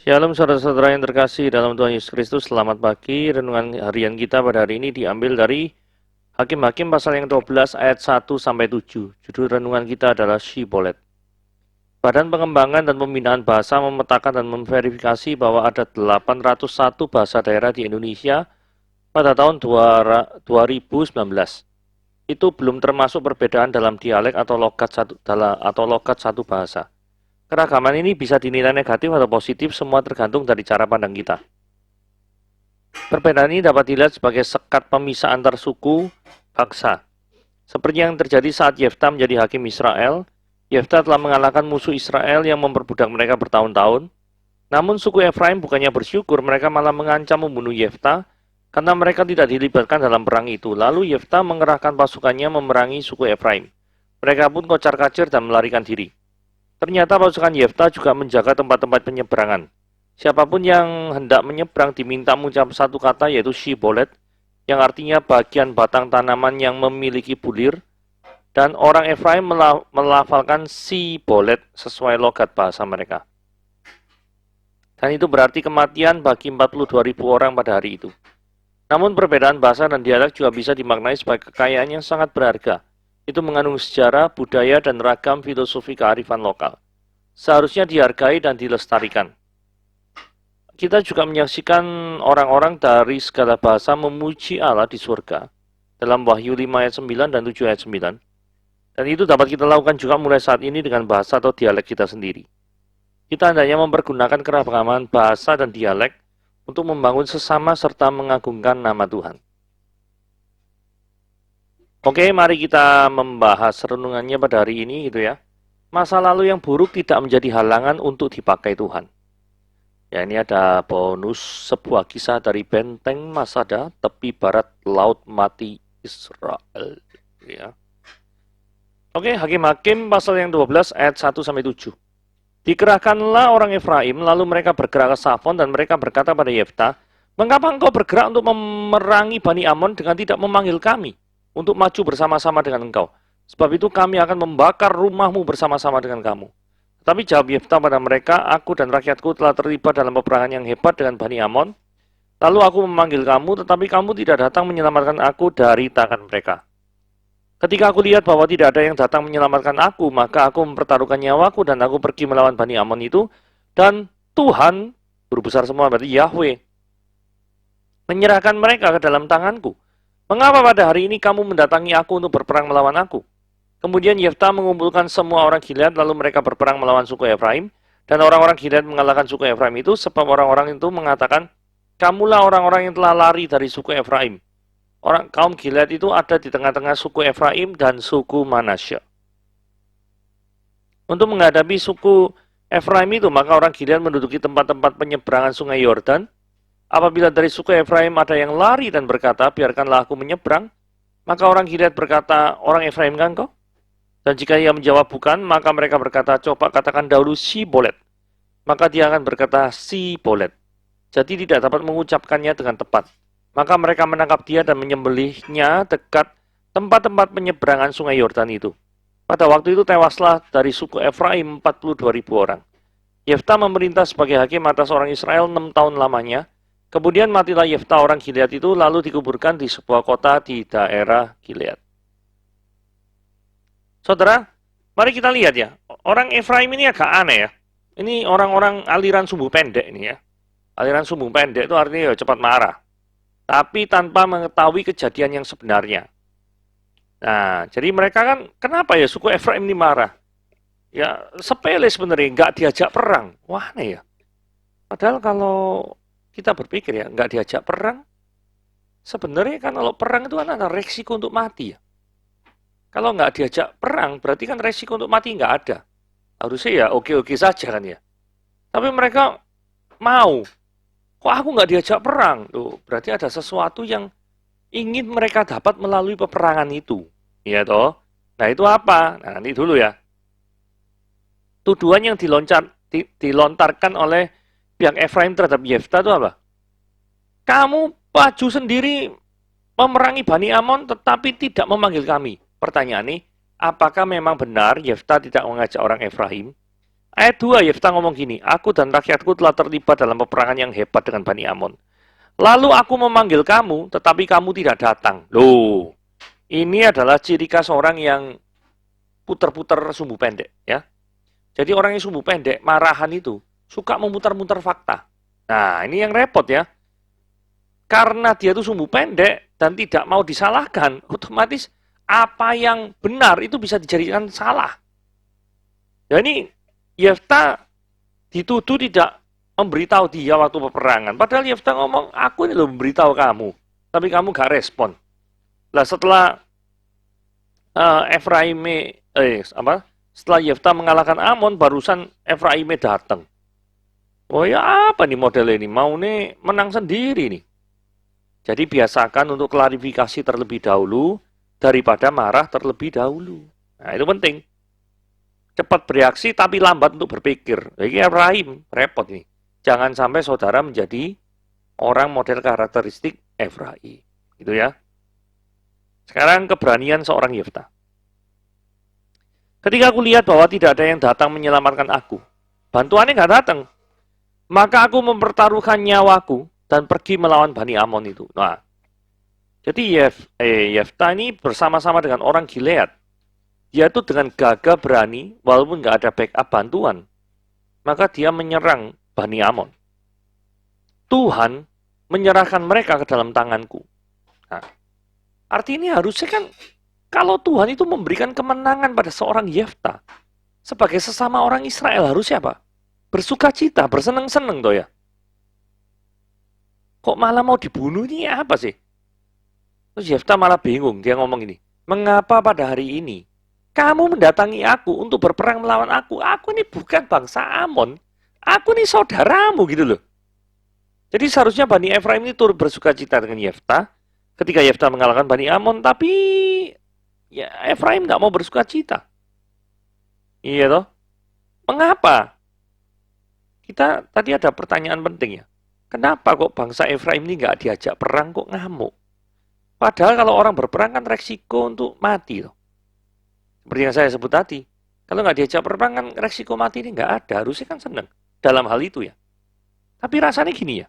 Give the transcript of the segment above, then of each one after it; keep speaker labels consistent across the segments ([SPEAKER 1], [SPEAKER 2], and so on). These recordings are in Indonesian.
[SPEAKER 1] Shalom saudara-saudara yang terkasih dalam Tuhan Yesus Kristus, selamat pagi. Renungan harian kita pada hari ini diambil dari Hakim-Hakim pasal yang 12 ayat 1 sampai 7. Judul renungan kita adalah Shibolet. Badan Pengembangan dan Pembinaan Bahasa memetakan dan memverifikasi bahwa ada 801 bahasa daerah di Indonesia pada tahun 2019. Itu belum termasuk perbedaan dalam dialek atau logat satu bahasa. Keragaman ini bisa dinilai negatif atau positif, semua tergantung dari cara pandang kita. Perbedaan ini dapat dilihat sebagai sekat pemisah antar suku, bangsa. Seperti yang terjadi saat Yefta menjadi hakim Israel, Yefta telah mengalahkan musuh Israel yang memperbudak mereka bertahun-tahun. Namun suku Efraim bukannya bersyukur, mereka malah mengancam membunuh Yefta karena mereka tidak dilibatkan dalam perang itu. Lalu Yefta mengerahkan pasukannya memerangi suku Efraim. Mereka pun kocar-kacir dan melarikan diri. Ternyata pasukan Yefta juga menjaga tempat-tempat penyeberangan. Siapapun yang hendak menyeberang diminta mengucap satu kata, yaitu Shibolet, yang artinya bagian batang tanaman yang memiliki bulir, dan orang Efraim melafalkan Shibolet sesuai logat bahasa mereka. Dan itu berarti kematian bagi 42.000 orang pada hari itu. Namun perbedaan bahasa dan dialek juga bisa dimaknai sebagai kekayaan yang sangat berharga. Itu mengandung sejarah, budaya, dan ragam filosofi kearifan lokal. Seharusnya dihargai dan dilestarikan. Kita juga menyaksikan orang-orang dari segala bahasa memuji Allah di surga dalam Wahyu 5 ayat 9 dan 7 ayat 9. Dan itu dapat kita lakukan juga mulai saat ini dengan bahasa atau dialek kita sendiri. Kita hendaknya mempergunakan keragaman bahasa dan dialek untuk membangun sesama serta mengagungkan nama Tuhan. Oke, mari kita membahas renungannya pada hari ini gitu ya. Masa lalu yang buruk tidak menjadi halangan untuk dipakai Tuhan. Ya, ini ada bonus sebuah kisah dari benteng Masada, tepi barat Laut Mati Israel. Ya. Oke, Hakim-Hakim pasal yang 12 ayat 1 sampai 7. Dikerahkanlah orang Efraim, lalu mereka bergerak ke Safon dan mereka berkata pada Yefta, "Mengapa engkau bergerak untuk memerangi Bani Amon dengan tidak memanggil kami untuk maju bersama-sama dengan engkau? Sebab itu kami akan membakar rumahmu bersama-sama dengan kamu." Tapi jawab Yefta pada mereka, "Aku dan rakyatku telah terlibat dalam peperangan yang hebat dengan Bani Amon. Lalu aku memanggil kamu, tetapi kamu tidak datang menyelamatkan aku dari tangan mereka. Ketika aku lihat bahwa tidak ada yang datang menyelamatkan aku, maka aku mempertaruhkan nyawaku dan aku pergi melawan Bani Amon itu. Dan Tuhan, guru besar semua berarti Yahweh, menyerahkan mereka ke dalam tanganku. Mengapa pada hari ini kamu mendatangi aku untuk berperang melawan aku?" Kemudian Yefta mengumpulkan semua orang Gilead, lalu mereka berperang melawan suku Efraim. Dan orang-orang Gilead mengalahkan suku Efraim itu, sebab orang-orang itu mengatakan, "Kamulah orang-orang yang telah lari dari suku Efraim." Kaum Gilead itu ada di tengah-tengah suku Efraim dan suku Manasya. Untuk menghadapi suku Efraim itu, maka orang Gilead menduduki tempat-tempat penyeberangan sungai Yordan. Apabila dari suku Efraim ada yang lari dan berkata, "Biarkanlah aku menyeberang," maka orang Gilead berkata, "Orang Efraim kan kau?" Dan jika ia menjawab bukan, maka mereka berkata, "Coba katakan dahulu Shibolet." Maka dia akan berkata Shibolet. Jadi tidak dapat mengucapkannya dengan tepat. Maka mereka menangkap dia dan menyembelihnya dekat tempat-tempat penyeberangan sungai Yordan itu. Pada waktu itu tewaslah dari suku Efraim 42.000 orang. Yefta memerintah sebagai hakim atas orang Israel 6 tahun lamanya. Kemudian matilah Yefta orang Gilead itu, lalu dikuburkan di sebuah kota di daerah Gilead. Saudara, mari kita lihat ya. Orang Efraim ini agak aneh ya. Ini orang-orang aliran sumbu pendek ini ya. Aliran sumbu pendek itu artinya ya cepat marah. Tapi tanpa mengetahui kejadian yang sebenarnya. Nah, jadi mereka kan, kenapa ya suku Efraim ini marah? Ya, sepele sebenarnya, nggak diajak perang. Wah, aneh ya. Padahal kalau kita berpikir ya, nggak diajak perang, sebenarnya kan kalau perang itu kan ada resiko untuk mati ya. Kalau nggak diajak perang, berarti kan resiko untuk mati nggak ada. Harusnya ya oke-oke saja kan ya. Tapi mereka mau. Kok aku nggak diajak perang? Tuh, berarti ada sesuatu yang ingin mereka dapat melalui peperangan itu. Ya toh? Nah itu apa? Nah ini dulu ya. Tuduhan yang dilontarkan oleh pihak Efraim terhadap Yefta itu apa? Kamu maju sendiri memerangi Bani Amon tetapi tidak memanggil kami. Pertanyaan ini, apakah memang benar Yefta tidak mengajak orang Efraim? Ayat 2, Yefta ngomong gini, aku dan rakyatku telah terlibat dalam peperangan yang hebat dengan Bani Amon. Lalu aku memanggil kamu, tetapi kamu tidak datang. Loh, ini adalah ciri khas orang yang putar-putar sumbu pendek, ya. Jadi orang yang sumbu pendek, marahan itu, suka memutar-mutar fakta. Nah, ini yang repot ya. Karena dia itu sumbu pendek dan tidak mau disalahkan, otomatis apa yang benar itu bisa dijadikan salah. Jadi Yefta dituduh tidak memberitahu dia waktu peperangan. Padahal Yefta ngomong, aku ini loh memberitahu kamu, tapi kamu gak respon. Lah setelah setelah Yefta mengalahkan Amon, barusan Efraime datang. Oh ya apa nih model ini? Mau nih menang sendiri nih. Jadi biasakan untuk klarifikasi terlebih dahulu daripada marah terlebih dahulu. Nah itu penting. Cepat bereaksi tapi lambat untuk berpikir. Ini Efraim, repot nih. Jangan sampai saudara menjadi orang model karakteristik Efraim. Gitu ya. Sekarang keberanian seorang Yefta. Ketika aku lihat bahwa tidak ada yang datang menyelamatkan aku, bantuannya nggak datang, maka aku mempertaruhkan nyawaku dan pergi melawan Bani Amon itu. Nah, jadi Yefta ini bersama-sama dengan orang Gilead. Dia itu dengan gagah berani, walaupun nggak ada backup bantuan, maka dia menyerang Bani Amon. Tuhan menyerahkan mereka ke dalam tanganku. Nah, artinya harusnya kan kalau Tuhan itu memberikan kemenangan pada seorang Yefta, sebagai sesama orang Israel harusnya apa? Bersuka cita, bersenang-senang toh ya. Kok malah mau dibunuh ini apa sih? Terus Yefta malah bingung, dia ngomong ini, mengapa pada hari ini kamu mendatangi aku untuk berperang melawan aku? Aku ini bukan bangsa Amon, aku ini saudaramu gitu loh. Jadi seharusnya Bani Efraim ini turut bersuka cita dengan Yefta ketika Yefta mengalahkan Bani Amon, tapi ya Efraim nggak mau bersuka cita. Iya toh? Mengapa? Kita tadi ada pertanyaan penting ya. Kenapa kok bangsa Efraim ini nggak diajak perang kok ngamuk? Padahal kalau orang berperang kan resiko untuk mati loh. Seperti yang saya sebut tadi. Kalau nggak diajak perang kan resiko mati ini nggak ada. Harusnya kan senang dalam hal itu ya. Tapi rasanya gini ya.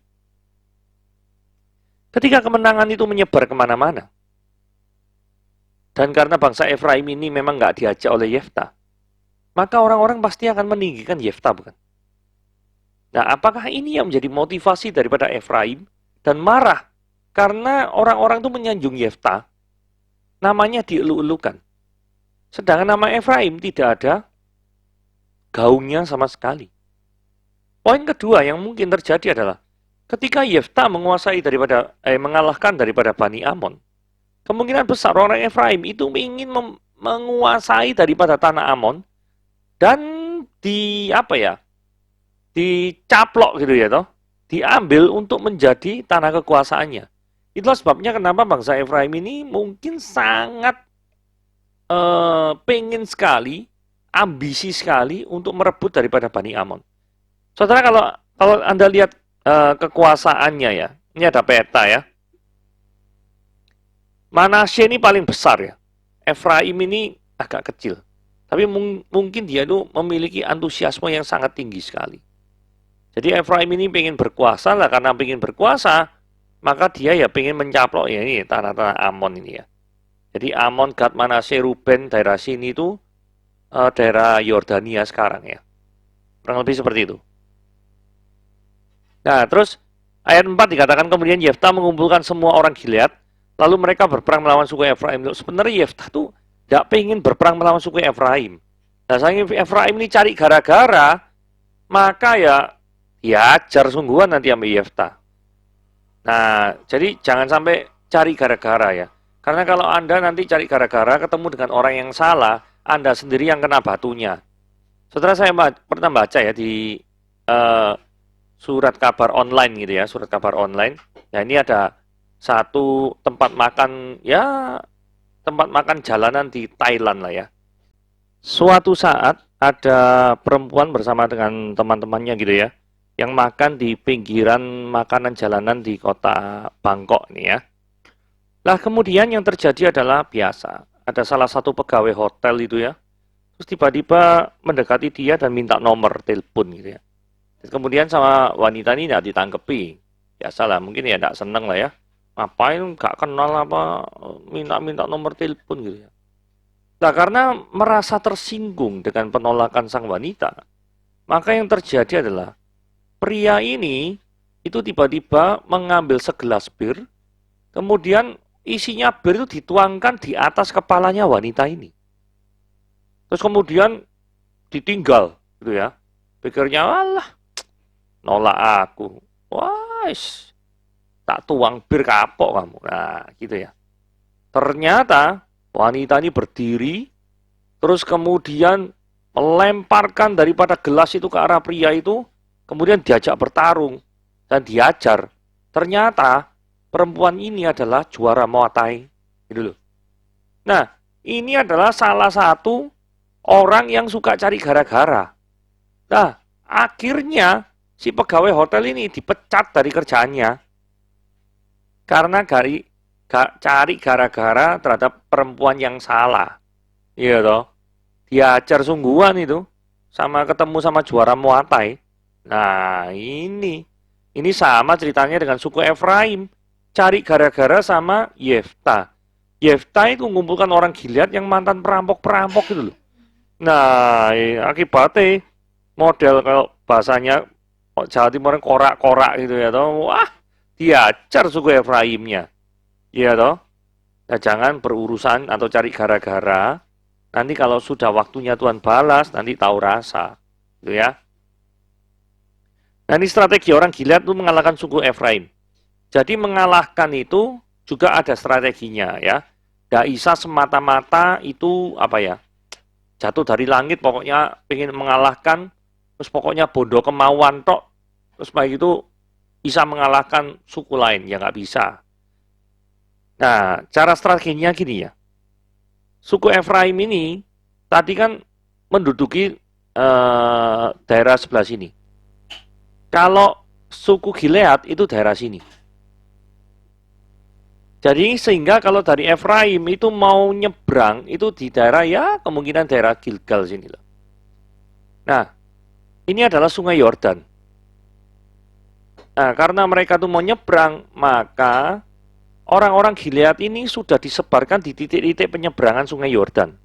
[SPEAKER 1] Ketika kemenangan itu menyebar kemana-mana, dan karena bangsa Efraim ini memang nggak diajak oleh Yefta, maka orang-orang pasti akan meninggikan Yefta, bukan? Nah, apakah ini yang menjadi motivasi daripada Efraim dan marah karena orang-orang itu menyanjung Yefta, namanya dielu-elukan. Sedangkan nama Efraim tidak ada gaungnya sama sekali. Poin kedua yang mungkin terjadi adalah ketika Yefta mengalahkan daripada Bani Amon, kemungkinan besar orang Efraim itu ingin menguasai daripada tanah Amon dan dicaplok gitu ya toh, diambil untuk menjadi tanah kekuasaannya. Itulah sebabnya kenapa bangsa Efraim ini mungkin sangat pengen sekali, ambisi sekali untuk merebut daripada Bani Amon. Saudara kalau Anda lihat kekuasaannya ya, ini ada peta ya. Manasye ini paling besar ya. Efraim ini agak kecil. Tapi mungkin dia itu memiliki antusiasme yang sangat tinggi sekali. Jadi Efraim ini pengen berkuasa lah, karena pengen berkuasa, maka dia ya pengen mencaplok ya ini tanah-tanah Amon ini ya. Jadi Amon, Gad, Manasye, Ruben, daerah sini itu daerah Yordania sekarang ya. Kurang lebih seperti itu. Nah, terus ayat 4 dikatakan kemudian Yefta mengumpulkan semua orang Gilead, lalu mereka berperang melawan suku Efraim. Sebenarnya Yefta tuh tidak pengen berperang melawan suku Efraim. Nah, saking Efraim ini cari gara-gara, maka ya ajar sungguhan nanti sama Yefta. Nah, jadi jangan sampai cari gara-gara ya. Karena kalau Anda nanti cari gara-gara ketemu dengan orang yang salah, Anda sendiri yang kena batunya. Saudara, saya pernah baca ya di surat kabar online gitu ya, surat kabar online. Nah, ini ada satu tempat makan jalanan di Thailand lah ya. Suatu saat ada perempuan bersama dengan teman-temannya gitu ya, yang makan di pinggiran makanan jalanan di kota Bangkok nih ya. Lah kemudian yang terjadi adalah biasa, ada salah satu pegawai hotel itu ya, terus tiba-tiba mendekati dia dan minta nomor telepon gitu ya. Terus kemudian sama wanita ini nggak ditangkepi. Biasalah, mungkin ya nggak seneng lah ya. Ngapain nggak kenal apa minta-minta nomor telepon gitu ya. Nah, karena merasa tersinggung dengan penolakan sang wanita, maka yang terjadi adalah pria ini itu tiba-tiba mengambil segelas bir, kemudian isinya bir itu dituangkan di atas kepalanya wanita ini. Terus kemudian ditinggal gitu ya. Pikirnya, alah, nolak aku. Wah, tak tuang bir kapok kamu. Nah, gitu ya. Ternyata wanita ini berdiri, terus kemudian melemparkan daripada gelas itu ke arah pria itu, kemudian diajak bertarung dan diajar. Ternyata perempuan ini adalah juara Muay Thai. Gitu loh. Nah, ini adalah salah satu orang yang suka cari gara-gara. Nah, akhirnya si pegawai hotel ini dipecat dari kerjaannya karena cari gara-gara terhadap perempuan yang salah. Iya toh. Diajar sungguhan itu sama ketemu sama juara Muay Thai. Nah, ini sama ceritanya dengan suku Efraim. Cari gara-gara sama Yefta. Yefta itu mengumpulkan orang Gilead yang mantan perampok-perampok gitu loh. Nah, akibatnya model kalau bahasanya Jawa Timur korak-korak gitu ya toh. Wah, diajar suku Efraimnya. Iya toh. Nah, jangan berurusan atau cari gara-gara. Nanti kalau sudah waktunya Tuhan balas, nanti tahu rasa. Gitu ya. Nah, ini strategi orang Gilead itu mengalahkan suku Efraim. Jadi mengalahkan itu juga ada strateginya ya. Tidak bisa semata-mata itu apa ya, jatuh dari langit pokoknya pengen mengalahkan, terus pokoknya bodoh kemauan tok, terus baik itu bisa mengalahkan suku lain, ya nggak bisa. Nah, cara strateginya gini ya. Suku Efraim ini tadi kan menduduki daerah sebelah sini. Kalau suku Gilead itu daerah sini. Jadi sehingga kalau dari Efraim itu mau nyebrang itu di daerah ya kemungkinan daerah Gilgal sini loh. Nah, ini adalah sungai Yordan. Nah, karena mereka tuh mau nyebrang, maka orang-orang Gilead ini sudah disebarkan di titik-titik penyeberangan sungai Yordan.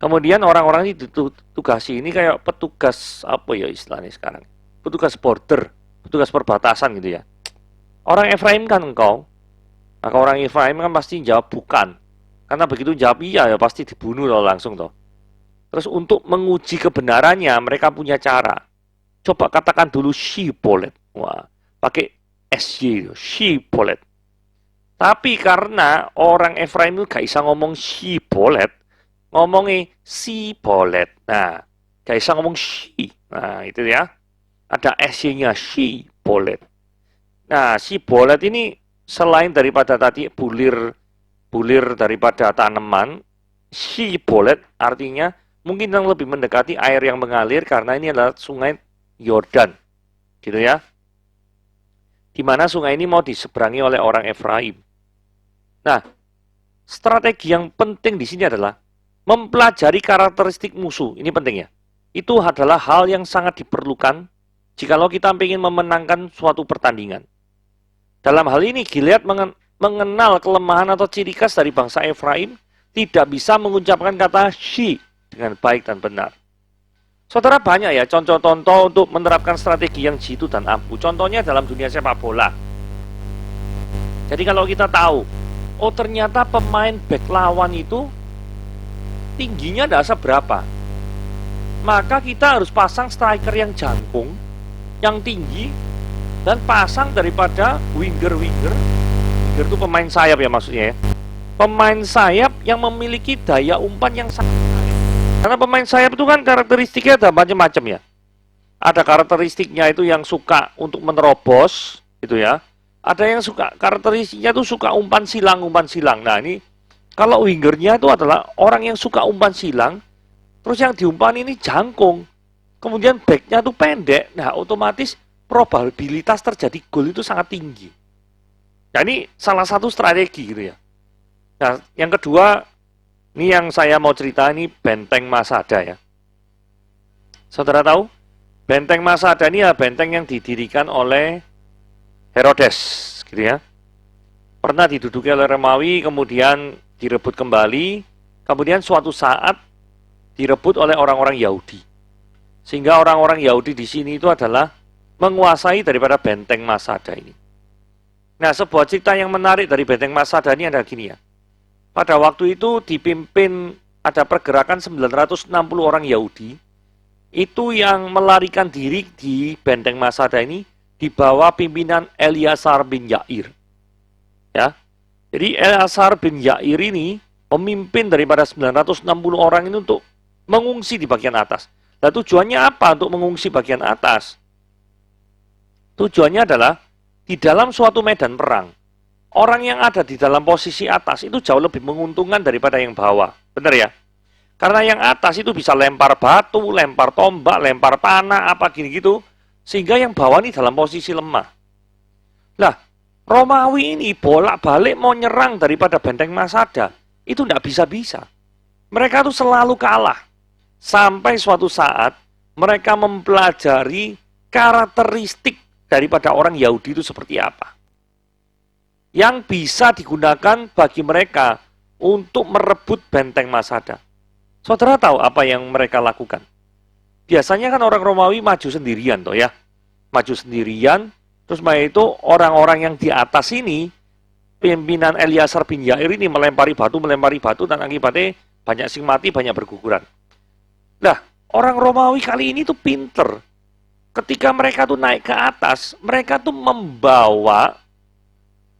[SPEAKER 1] Kemudian orang-orang ini ditugasi ini kayak petugas apa ya istilahnya sekarang? Petugas border, petugas perbatasan gitu ya. Orang Efraim kan engkau. Maka orang Efraim kan pasti jawab bukan. Karena begitu jawab iya ya pasti dibunuh loh langsung toh. Terus untuk menguji kebenarannya mereka punya cara. Coba katakan dulu Shibolet. Wah, pakai SY, Shibolet. Tapi karena orang Efraim itu gak bisa ngomong Shibolet, ngomongnya Sibolet. Nah, gak bisa ngomong Shi. Nah, itu ya. Ada SY-nya Shibolet. Nah, Sibolet ini selain daripada tadi bulir daripada tanaman, Shibolet artinya mungkin yang lebih mendekati air yang mengalir karena ini adalah sungai Yordan. Gitu ya. Di mana sungai ini mau diseberangi oleh orang Efraim. Nah, strategi yang penting di sini adalah mempelajari karakteristik musuh. Ini penting ya. Itu adalah hal yang sangat diperlukan jikalau kita ingin memenangkan suatu pertandingan. Dalam hal ini Gilead mengenal kelemahan atau ciri khas dari bangsa Efraim, tidak bisa mengucapkan kata she dengan baik dan benar. Saudara, banyak ya contoh-contoh untuk menerapkan strategi yang jitu dan ampuh. Contohnya dalam dunia sepak bola. Jadi kalau kita tahu, oh ternyata pemain back lawan itu tingginya tidak seberapa, maka kita harus pasang striker yang jangkung, yang tinggi, dan pasang daripada winger itu pemain sayap ya maksudnya ya. Pemain sayap yang memiliki daya umpan yang sangat baik. Karena pemain sayap itu kan karakteristiknya ada macam-macam ya. Ada karakteristiknya itu yang suka untuk menerobos gitu ya. Ada yang suka karakteristiknya itu suka umpan silang. Nah, ini kalau wingernya itu adalah orang yang suka umpan silang, terus yang diumpan ini jangkung. Kemudian backnya itu pendek. Nah, otomatis probabilitas terjadi gol itu sangat tinggi. Nah, ini salah satu strategi gitu ya. Nah, yang kedua, Ini yang saya mau cerita ini benteng Masada ya. Saudara tahu? Benteng Masada ini ya benteng yang didirikan oleh Herodes, gitu ya. Pernah diduduki oleh Romawi, kemudian direbut kembali, kemudian suatu saat direbut oleh orang-orang Yahudi. Sehingga orang-orang Yahudi di sini itu adalah menguasai daripada benteng Masada ini. Nah, sebuah cerita yang menarik dari benteng Masada ini adalah gini ya. Pada waktu itu dipimpin ada pergerakan 960 orang Yahudi, itu yang melarikan diri di benteng Masada ini di bawah pimpinan Eliasar bin Yair. Ya. Jadi Eliasar bin Yair ini pemimpin daripada 960 orang ini untuk mengungsi di bagian atas. Nah, tujuannya apa untuk mengungsi bagian atas? Tujuannya adalah di dalam suatu medan perang, orang yang ada di dalam posisi atas itu jauh lebih menguntungkan daripada yang bawah. Benar ya? Karena yang atas itu bisa lempar batu, lempar tombak, lempar panah, apa gini gitu. Sehingga yang bawah ini dalam posisi lemah. Lah, Romawi ini bolak-balik mau nyerang daripada benteng Masada. Itu tidak bisa-bisa. Mereka tuh selalu kalah. Sampai suatu saat mereka mempelajari karakteristik daripada orang Yahudi itu seperti apa. Yang bisa digunakan bagi mereka untuk merebut benteng Masada. Saudara tahu apa yang mereka lakukan? Biasanya kan orang Romawi maju sendirian toh ya. Maju sendirian, terus itu orang-orang yang di atas ini, pimpinan Eliasar bin Yair ini melempari batu, dan akibatnya banyak sing mati, banyak berguguran. Nah, orang Romawi kali ini tuh pinter. Ketika mereka tuh naik ke atas, mereka tuh membawa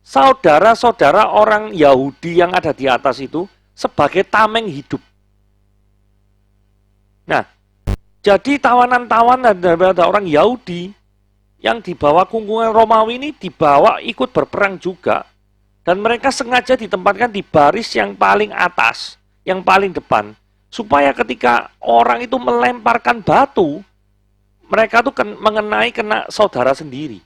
[SPEAKER 1] saudara-saudara orang Yahudi yang ada di atas itu sebagai tameng hidup. Nah, jadi tawanan-tawanan daripada orang Yahudi yang dibawa kungkungan Romawi ini dibawa ikut berperang juga. Dan mereka sengaja ditempatkan di baris yang paling atas, yang paling depan. Supaya ketika orang itu melemparkan batu, mereka tuh kena saudara sendiri.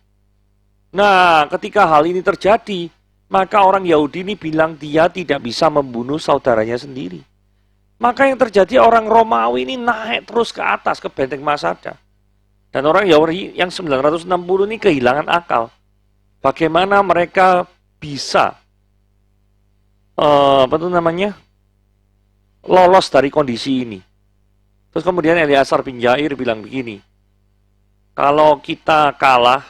[SPEAKER 1] Nah, ketika hal ini terjadi, maka orang Yahudi ini bilang dia tidak bisa membunuh saudaranya sendiri. Maka yang terjadi orang Romawi ini naik terus ke atas, ke benteng Masada. Dan orang Yahudi yang 960 ini kehilangan akal. Bagaimana mereka bisa lolos dari kondisi ini. Terus kemudian Eliasar bin Yair bilang begini, kalau kita kalah,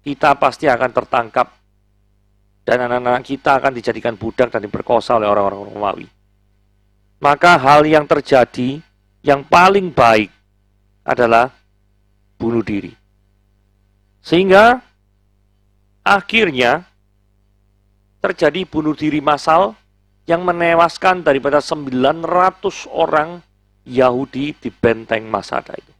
[SPEAKER 1] kita pasti akan tertangkap dan anak-anak kita akan dijadikan budak dan diperkosa oleh orang-orang Romawi. Maka hal yang terjadi yang paling baik adalah bunuh diri. Sehingga akhirnya terjadi bunuh diri massal yang menewaskan daripada 900 orang Yahudi di benteng Masada itu.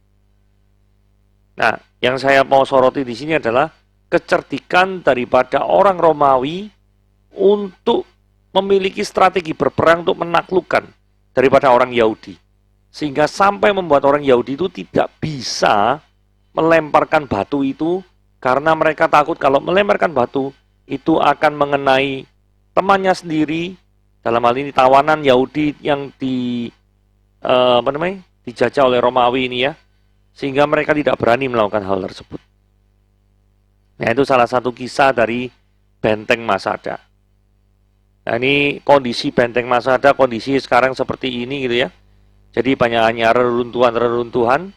[SPEAKER 1] Nah, yang saya mau soroti di sini adalah kecerdikan daripada orang Romawi untuk memiliki strategi berperang untuk menaklukkan daripada orang Yahudi. Sehingga sampai membuat orang Yahudi itu tidak bisa melemparkan batu itu karena mereka takut kalau melemparkan batu itu akan mengenai temannya sendiri. Dalam hal ini tawanan Yahudi yang dijajah oleh Romawi ini ya, sehingga mereka tidak berani melakukan hal tersebut. Nah, itu salah satu kisah dari benteng Masada. Nah, ini kondisi benteng Masada, kondisi sekarang seperti ini gitu ya. Jadi banyaknya reruntuhan-reruntuhan.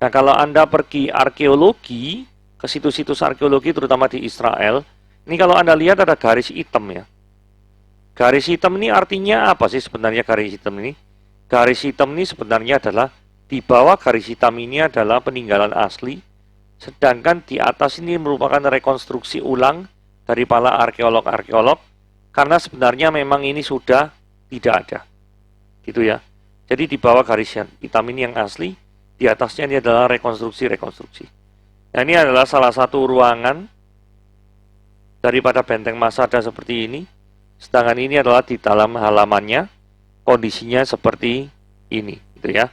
[SPEAKER 1] Nah, kalau Anda pergi arkeologi, ke situs-situs arkeologi terutama di Israel, ini kalau Anda lihat ada garis hitam ya. Garis hitam ini artinya apa sih sebenarnya garis hitam ini? Garis hitam ini sebenarnya adalah di bawah garis hitam ini adalah peninggalan asli, sedangkan di atas ini merupakan rekonstruksi ulang dari para arkeolog-arkeolog, karena sebenarnya memang ini sudah tidak ada. Gitu ya. Jadi di bawah garis hitam ini yang asli, di atasnya ini adalah rekonstruksi-rekonstruksi. Nah, ini adalah salah satu ruangan daripada benteng Masada seperti ini. Sedangkan ini adalah di dalam halamannya, kondisinya seperti ini, gitu ya.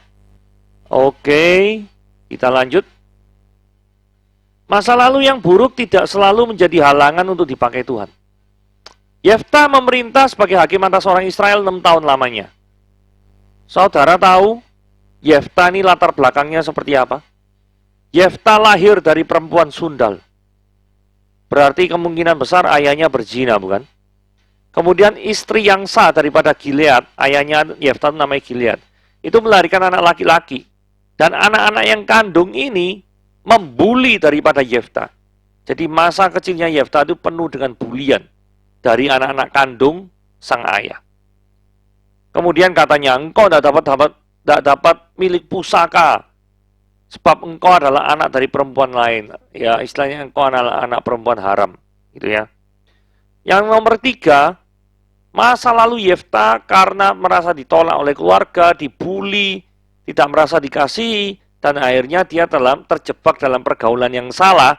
[SPEAKER 1] Oke, kita lanjut. Masa lalu yang buruk tidak selalu menjadi halangan untuk dipakai Tuhan. Yefta memerintah sebagai hakim atas orang Israel 6 tahun lamanya. Saudara tahu Yefta ini latar belakangnya seperti apa? Yefta lahir dari perempuan sundal. Berarti kemungkinan besar ayahnya berzina, bukan? Kemudian istri yang sah daripada Gilead, ayahnya Yefta namanya Gilead, itu melahirkan anak laki-laki. Dan anak-anak yang kandung ini membuli daripada Yefta. Jadi masa kecilnya Yefta itu penuh dengan bulian dari anak-anak kandung sang ayah. Kemudian katanya, engkau tidak dapat milik pusaka, sebab engkau adalah anak dari perempuan lain. Ya, istilahnya engkau adalah anak perempuan haram. Gitu ya. Yang nomor 3, masa lalu Yefta karena merasa ditolak oleh keluarga, dibully, tidak merasa dikasihi, dan akhirnya dia terjebak dalam pergaulan yang salah,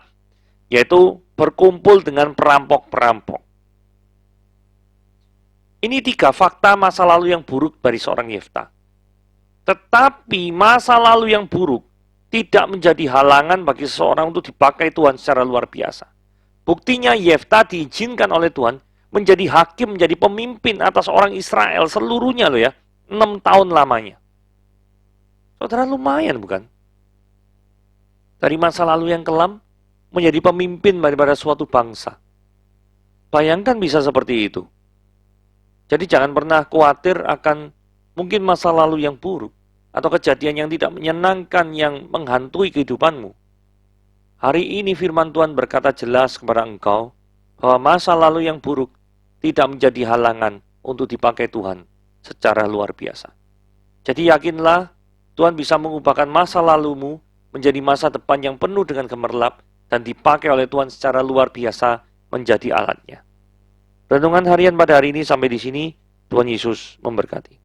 [SPEAKER 1] yaitu berkumpul dengan perampok-perampok. Ini 3 fakta masa lalu yang buruk dari seorang Yefta. Tetapi masa lalu yang buruk tidak menjadi halangan bagi seseorang untuk dipakai Tuhan secara luar biasa. Buktinya Yefta diizinkan oleh Tuhan menjadi hakim, menjadi pemimpin atas orang Israel seluruhnya loh ya. 6 tahun lamanya. Saudara, lumayan bukan? Dari masa lalu yang kelam menjadi pemimpin daripada suatu bangsa. Bayangkan bisa seperti itu. Jadi jangan pernah khawatir akan mungkin masa lalu yang buruk atau kejadian yang tidak menyenangkan yang menghantui kehidupanmu. Hari ini firman Tuhan berkata jelas kepada engkau bahwa masa lalu yang buruk tidak menjadi halangan untuk dipakai Tuhan secara luar biasa. Jadi yakinlah Tuhan bisa mengubahkan masa lalumu menjadi masa depan yang penuh dengan gemerlap dan dipakai oleh Tuhan secara luar biasa menjadi alatnya. Renungan harian pada hari ini sampai di sini. Tuhan Yesus memberkati.